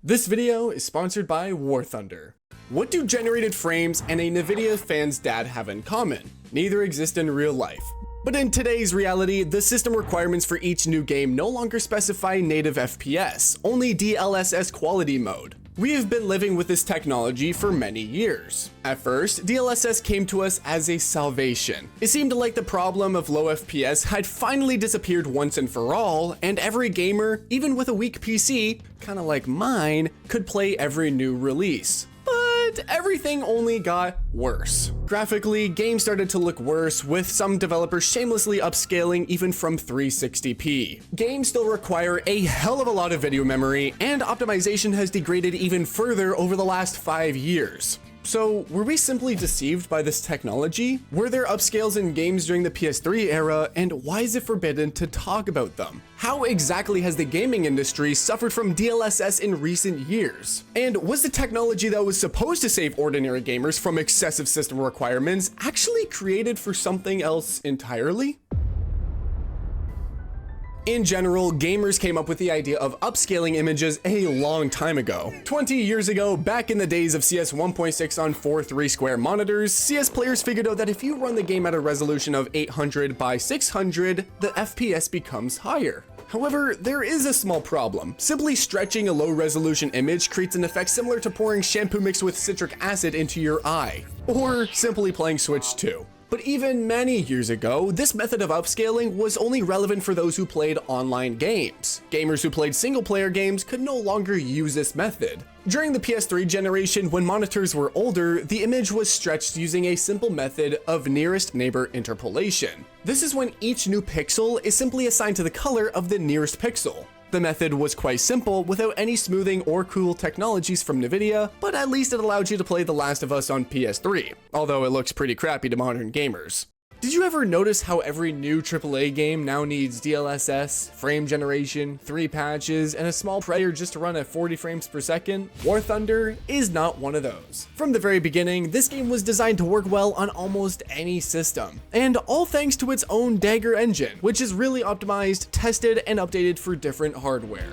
This video is sponsored by War Thunder. What do generated frames and a Nvidia fan's dad have in common? Neither exist in real life. But in today's reality, the system requirements for each new game no longer specify native FPS, only DLSS quality mode. We have been living with this technology for many years. At first, DLSS came to us as a salvation. It seemed like the problem of low FPS had finally disappeared once and for all, and every gamer, even with a weak PC, kinda like mine, could play every new release. But everything only got worse. Graphically, games started to look worse, with some developers shamelessly upscaling even from 360p. Games still require a hell of a lot of video memory, and optimization has degraded even further over the last 5 years. So, were we simply deceived by this technology? Were there upscales in games during the PS3 era, and why is it forbidden to talk about them? How exactly has the gaming industry suffered from DLSS in recent years? And was the technology that was supposed to save ordinary gamers from excessive system requirements actually created for something else entirely? In general, gamers came up with the idea of upscaling images a long time ago. 20 years ago, back in the days of CS 1.6 on 4:3 square monitors, CS players figured out that if you run the game at a resolution of 800 by 600, the FPS becomes higher. However, there is a small problem. Simply stretching a low-resolution image creates an effect similar to pouring shampoo mixed with citric acid into your eye, or simply playing Switch 2. But even many years ago, this method of upscaling was only relevant for those who played online games. Gamers who played single-player games could no longer use this method. During the PS3 generation, when monitors were older, the image was stretched using a simple method of nearest neighbor interpolation. This is when each new pixel is simply assigned to the color of the nearest pixel. The method was quite simple without any smoothing or cool technologies from Nvidia, but at least it allowed you to play The Last of Us on PS3, although it looks pretty crappy to modern gamers. Did you ever notice how every new AAA game now needs DLSS, frame generation, 3 patches, and a small player just to run at 40 frames per second? War Thunder is not one of those. From the very beginning, this game was designed to work well on almost any system, and all thanks to its own Dagger engine, which is really optimized, tested, and updated for different hardware.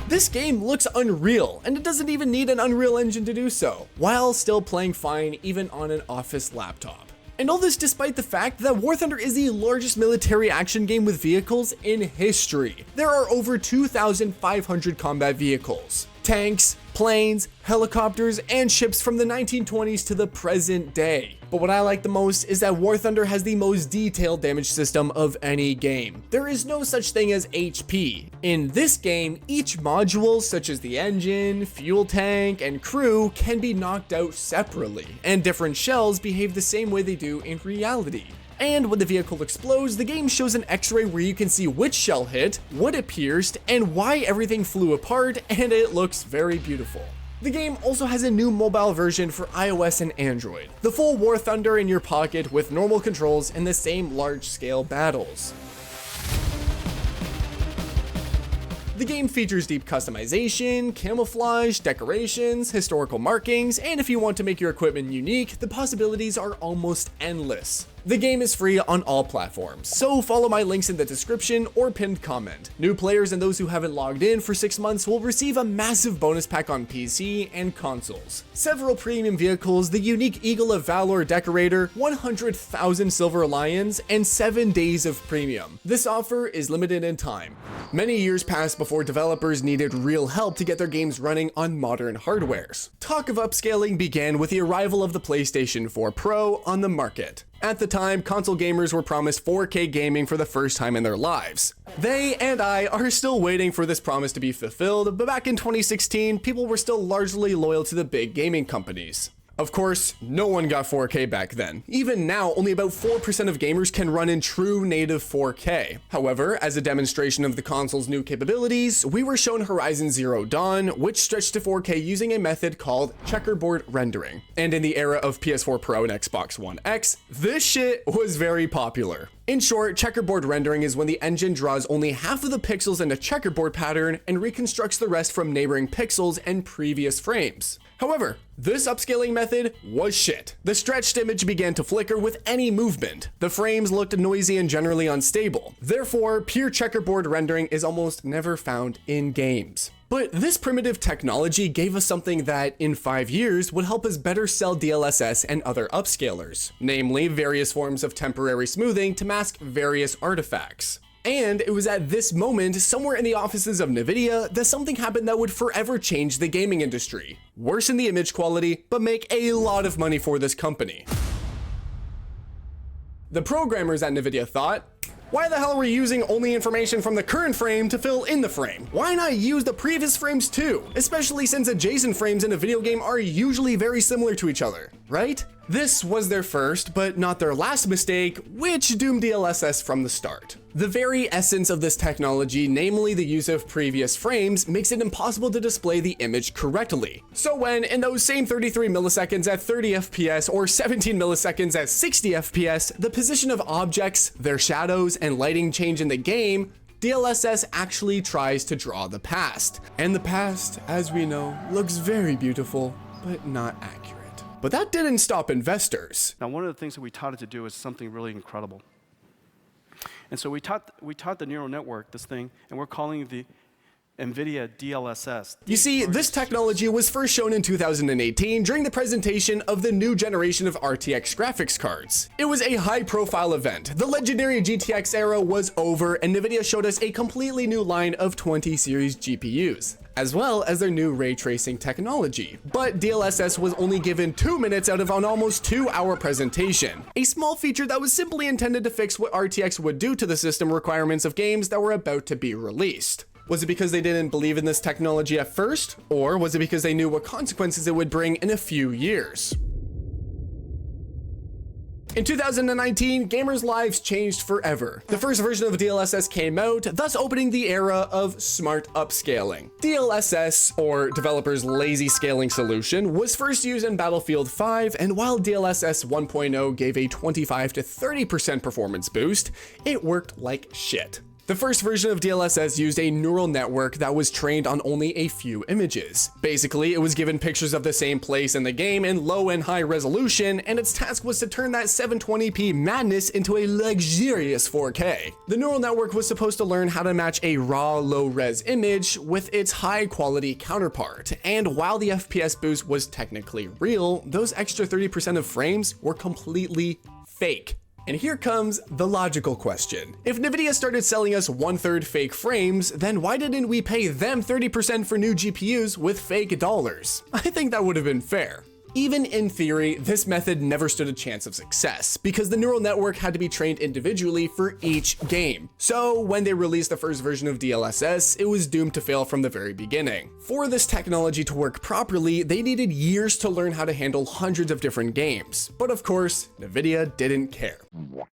This game looks unreal, and it doesn't even need an Unreal Engine to do so, while still playing fine even on an office laptop. And all this despite the fact that War Thunder is the largest military action game with vehicles in history. There are over 2,500 combat vehicles, tanks, planes, helicopters, and ships from the 1920s to the present day. But what I like the most is that War Thunder has the most detailed damage system of any game. There is no such thing as HP. In this game, each module, such as the engine, fuel tank, and crew, can be knocked out separately, and different shells behave the same way they do in reality. And when the vehicle explodes, the game shows an x-ray where you can see which shell hit, what it pierced, and why everything flew apart, and it looks very beautiful. The game also has a new mobile version for iOS and Android. The full War Thunder in your pocket with normal controls and the same large-scale battles. The game features deep customization, camouflage, decorations, historical markings, and if you want to make your equipment unique, the possibilities are almost endless. The game is free on all platforms, so follow my links in the description or pinned comment. New players and those who haven't logged in for 6 months will receive a massive bonus pack on PC and consoles. Several premium vehicles, the unique Eagle of Valor decorator, 100,000 silver lions, and 7 days of premium. This offer is limited in time. Many years passed before developers needed real help to get their games running on modern hardwares. Talk of upscaling began with the arrival of the PlayStation 4 Pro on the market. At the time, console gamers were promised 4K gaming for the first time in their lives. They and I are still waiting for this promise to be fulfilled, but back in 2016, people were still largely loyal to the big gaming companies. Of course, no one got 4K back then. Even now, only about 4% of gamers can run in true native 4K. However, as a demonstration of the console's new capabilities, we were shown Horizon Zero Dawn, which stretched to 4K using a method called Checkerboard rendering. And in the era of PS4 Pro and Xbox One X, this shit was very popular. In short, checkerboard rendering is when the engine draws only half of the pixels in a checkerboard pattern and reconstructs the rest from neighboring pixels and previous frames. However, this upscaling method was shit. The stretched image began to flicker with any movement. The frames looked noisy and generally unstable. Therefore, pure checkerboard rendering is almost never found in games. But this primitive technology gave us something that, in 5 years, would help us better sell DLSS and other upscalers, namely various forms of temporary smoothing to mask various artifacts. And it was at this moment, somewhere in the offices of Nvidia, that something happened that would forever change the gaming industry. Worsen the image quality, but make a lot of money for this company. The programmers at Nvidia thought, why the hell are we using only information from the current frame to fill in the frame? Why not use the previous frames too? Especially since adjacent frames in a video game are usually very similar to each other, right? This was their first, but not their last mistake, which doomed DLSS from the start. The very essence of this technology, namely the use of previous frames, makes it impossible to display the image correctly. So when, in those same 33 milliseconds at 30 FPS or 17 milliseconds at 60 FPS, the position of objects, their shadows, and lighting change in the game, DLSS actually tries to draw the past. And the past, as we know, looks very beautiful, but not accurate. But that didn't stop investors. Now, one of the things that we taught it to do is something really incredible. And so we taught the neural network this thing, and we're calling the Nvidia DLSS. You see, this technology was first shown in 2018 during the presentation of the new generation of RTX graphics cards. It was a high-profile event. The legendary GTX era was over, and Nvidia showed us a completely new line of 20 series GPUs, as well as their new ray tracing technology. But DLSS was only given 2 minutes out of an almost 2-hour presentation, a small feature that was simply intended to fix what RTX would do to the system requirements of games that were about to be released. Was it because they didn't believe in this technology at first, or was it because they knew what consequences it would bring in a few years? In 2019, gamers' lives changed forever. The first version of DLSS came out, thus opening the era of smart upscaling. DLSS, or Developers Lazy Scaling Solution, was first used in Battlefield 5, and while DLSS 1.0 gave a 25 to 30% performance boost, it worked like shit. The first version of DLSS used a neural network that was trained on only a few images. Basically, it was given pictures of the same place in the game in low and high resolution, and its task was to turn that 720p madness into a luxurious 4K. The neural network was supposed to learn how to match a raw, low-res image with its high-quality counterpart, and while the FPS boost was technically real, those extra 30% of frames were completely fake. And here comes the logical question. If Nvidia started selling us 1/3 fake frames, then why didn't we pay them 30% for new GPUs with fake dollars? I think that would have been fair. Even in theory, this method never stood a chance of success because the neural network had to be trained individually for each game. So when they released the first version of DLSS, it was doomed to fail from the very beginning. For this technology to work properly, they needed years to learn how to handle hundreds of different games. But of course, Nvidia didn't care.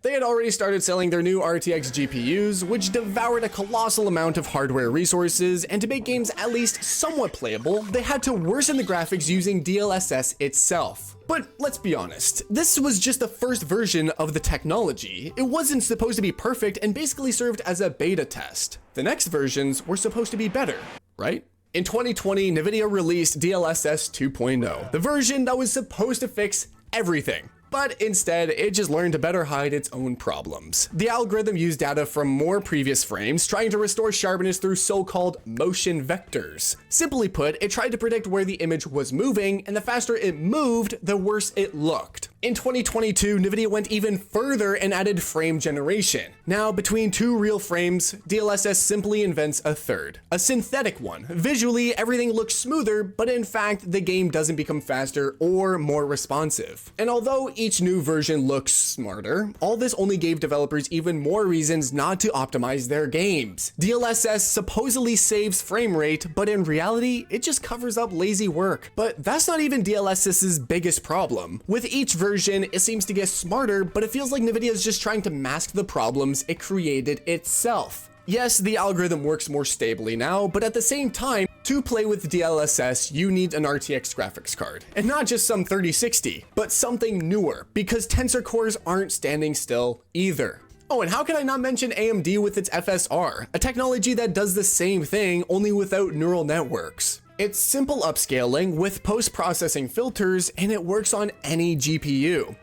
They had already started selling their new RTX GPUs, which devoured a colossal amount of hardware resources, and to make games at least somewhat playable, they had to worsen the graphics using DLSS itself. But let's be honest, this was just the first version of the technology. It wasn't supposed to be perfect and basically served as a beta test. The next versions were supposed to be better, right? In 2020, Nvidia released DLSS 2.0, the version that was supposed to fix everything. But instead, it just learned to better hide its own problems. The algorithm used data from more previous frames, trying to restore sharpness through so-called motion vectors. Simply put, it tried to predict where the image was moving, and the faster it moved, the worse it looked. In 2022, Nvidia went even further and added frame generation. Now, between two real frames, DLSS simply invents a third, a synthetic one. Visually, everything looks smoother, but in fact, the game doesn't become faster or more responsive. And although each new version looks smarter, all this only gave developers even more reasons not to optimize their games. DLSS supposedly saves frame rate, but in reality, it just covers up lazy work. But that's not even DLSS's biggest problem. With each version, it seems to get smarter, but it feels like Nvidia is just trying to mask the problems it created itself. Yes, the algorithm works more stably now, but at the same time, to play with DLSS, you need an RTX graphics card. And not just some 3060, but something newer, because tensor cores aren't standing still either. Oh, and how can I not mention AMD with its FSR, a technology that does the same thing only without neural networks. It's simple upscaling with post-processing filters, and it works on any GPU.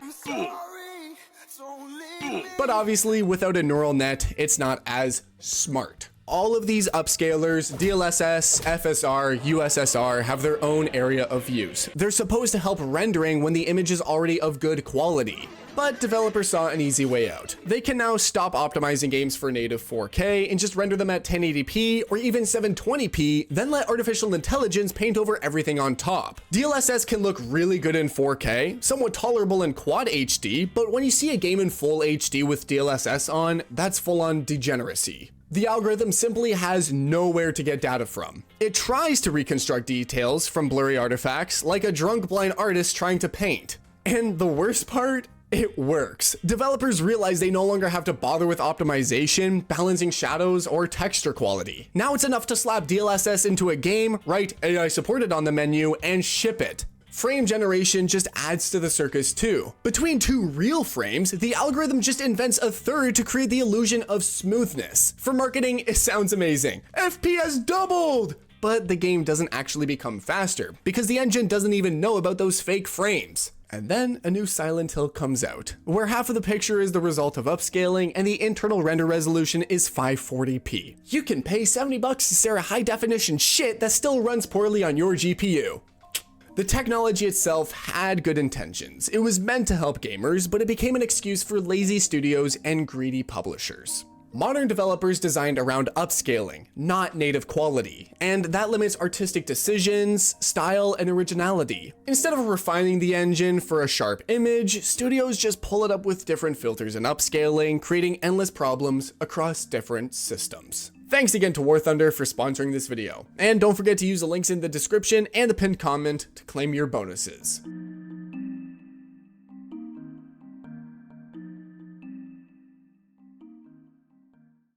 But obviously, without a neural net, it's not as smart. All of these upscalers, DLSS, FSR, USSR, have their own area of use. They're supposed to help rendering when the image is already of good quality. But developers saw an easy way out. They can now stop optimizing games for native 4K and just render them at 1080p or even 720p, then let artificial intelligence paint over everything on top. DLSS can look really good in 4K, somewhat tolerable in quad HD, but when you see a game in full HD with DLSS on, that's full-on degeneracy. The algorithm simply has nowhere to get data from. It tries to reconstruct details from blurry artifacts like a drunk blind artist trying to paint. And the worst part? It works. Developers realize they no longer have to bother with optimization, balancing shadows, or texture quality. Now it's enough to slap DLSS into a game, write AI supported on the menu, and ship it. Frame generation just adds to the circus too. Between two real frames, the algorithm just invents a third to create the illusion of smoothness. For marketing, it sounds amazing. FPS doubled! But the game doesn't actually become faster, because the engine doesn't even know about those fake frames. And then a new Silent Hill comes out, where half of the picture is the result of upscaling and the internal render resolution is 540p. You can pay $70 to stare at high definition shit that still runs poorly on your GPU. The technology itself had good intentions. It was meant to help gamers, but it became an excuse for lazy studios and greedy publishers. Modern developers designed around upscaling, not native quality, and that limits artistic decisions, style, and originality. Instead of refining the engine for a sharp image, studios just pull it up with different filters and upscaling, creating endless problems across different systems. Thanks again to War Thunder for sponsoring this video, and don't forget to use the links in the description and the pinned comment to claim your bonuses.